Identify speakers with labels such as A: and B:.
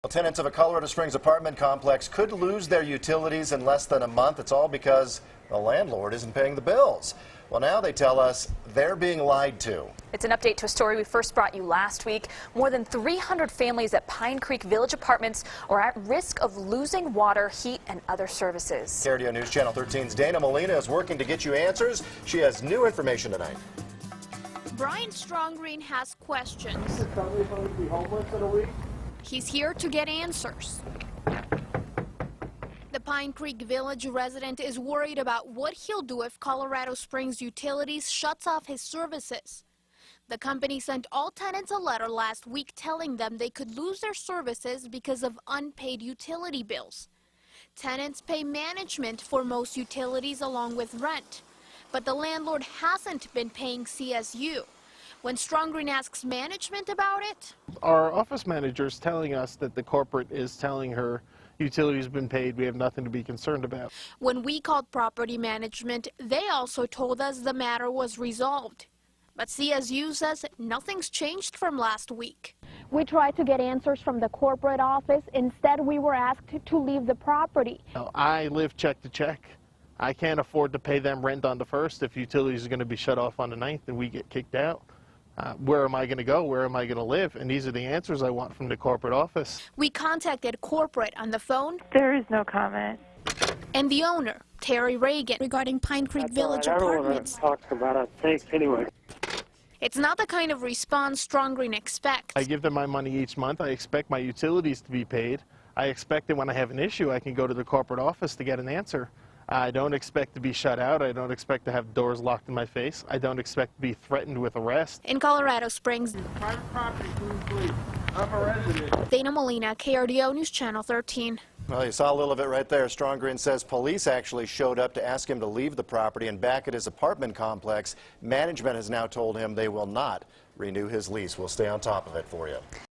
A: Well, tenants of a Colorado Springs apartment complex could lose their utilities in less than a month. It's all because the landlord isn't paying the bills. Well, now they tell us they're being lied to.
B: It's an update to a story we first brought you last week. More than 300 families at Pine Creek Village Apartments are at risk of losing water, heat, and other services.
A: KRDO News Channel 13's Dana Molina is working to get you answers. She has new information tonight.
C: Brian Strongreen has questions. He's here to get answers. The Pine Creek Village resident is worried about what he'll do if Colorado Springs Utilities shuts off his services. The company sent all tenants a letter last week telling them they could lose their services because of unpaid utility bills. Tenants pay management for most utilities along with rent, but the landlord hasn't been paying CSU. When Strongreen asks management about it,
D: our office manager is telling us that the corporate is telling her utilities have been paid, we have nothing to be concerned about.
C: When we called property management, they also told us the matter was resolved. But CSU says nothing's changed from last week.
E: We tried to get answers from the corporate office. Instead, we were asked to leave the property.
D: I live check to check. I can't afford to pay them rent on the 1st if utilities are going to be shut off on the 9th and we get kicked out. Where am I going to go? Where am I going to live? And these are the answers I want from the corporate office.
C: We contacted corporate on the phone.
F: There is no comment.
C: And the owner, Terry Reagan, regarding Pine Creek Village Apartments.
G: Talk about it. Thanks anyway.
C: It's not the kind of response Strongreen expects.
D: I give them my money each month. I expect my utilities to be paid. I expect that when I have an issue, I can go to the corporate office to get an answer. I don't expect to be shut out. I don't expect to have doors locked in my face. I don't expect to be threatened with arrest.
C: In Colorado Springs, Dana Molina, KRDO News Channel 13.
A: Well, you saw a little of it right there. Strongreen says police actually showed up to ask him to leave the property, and back at his apartment complex, management has now told him they will not renew his lease. We'll stay on top of it for you.